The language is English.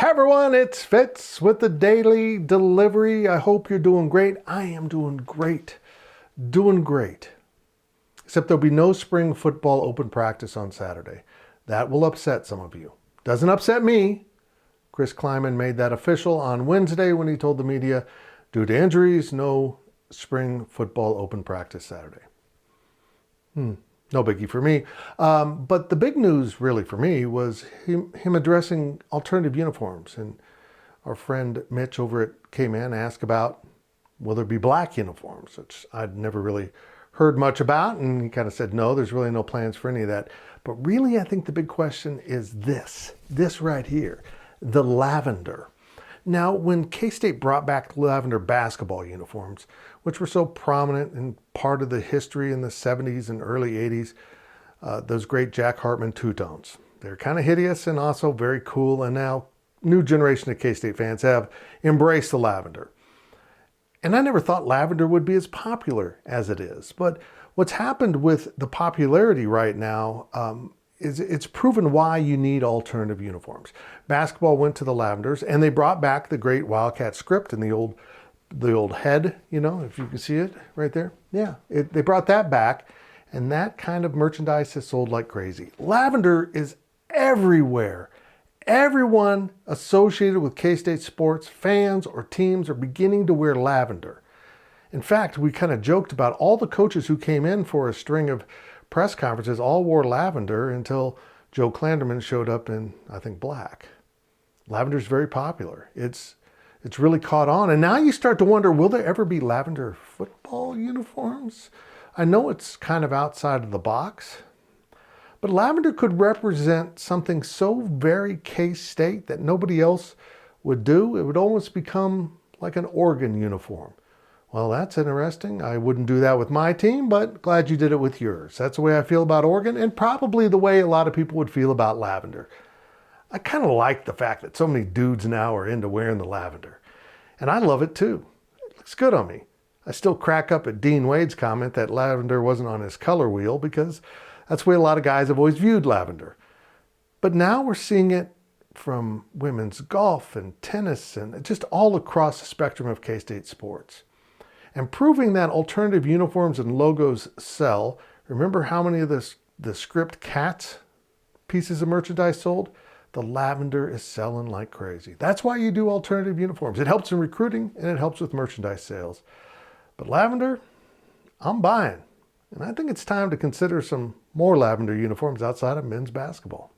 Hey everyone, it's Fitz with the Daily Delivery. I hope you're doing great. I am doing great. Doing great. Except there'll be no spring football open practice on Saturday. That will upset some of you. Doesn't upset me. Chris Kleiman made that official on Wednesday when he told the media, due to injuries, no spring football open practice Saturday. No biggie for me. But the big news really for me was him addressing alternative uniforms. And our friend Mitch over at K-Man asked about, will there be black uniforms, which I'd never really heard much about. And he kind of said, no, there's really no plans for any of that. But really, I think the big question is this right here, the lavender. Now, when K-State brought back lavender basketball uniforms, which were so prominent and part of the history in the 70s and early 80s, those great Jack Hartman two-tones. They're kind of hideous and also very cool, and now new generation of K-State fans have embraced the lavender. And I never thought lavender would be as popular as it is. But what's happened with the popularity right now is it's proven why you need alternative uniforms. Basketball went to the lavenders, and they brought back the great Wildcat script and the old head, you know, if you can see it right there. Yeah, they brought that back, and that kind of merchandise has sold like crazy. Lavender is everywhere. Everyone associated with K-State sports, fans or teams, are beginning to wear lavender. In fact, we kind of joked about all the coaches who came in for a string of press conferences all wore lavender until Joe Klanderman showed up in, I think, black. Lavender is very popular. It's really caught on. And now you start to wonder, will there ever be lavender football uniforms? I know it's kind of outside of the box, but lavender could represent something so very K-State that nobody else would do. It would almost become like an Oregon uniform. Well, that's interesting. I wouldn't do that with my team, but glad you did it with yours. That's the way I feel about Oregon, and probably the way a lot of people would feel about lavender. I kind of like the fact that so many dudes now are into wearing the lavender. And I love it too. It looks good on me. I still crack up at Dean Wade's comment that lavender wasn't on his color wheel, because that's the way a lot of guys have always viewed lavender. But now we're seeing it from women's golf and tennis and just all across the spectrum of K-State sports. And proving that alternative uniforms and logos sell, remember how many of the script cats pieces of merchandise sold? The lavender is selling like crazy. That's why you do alternative uniforms. It helps in recruiting and it helps with merchandise sales. But lavender, I'm buying. And I think it's time to consider some more lavender uniforms outside of men's basketball.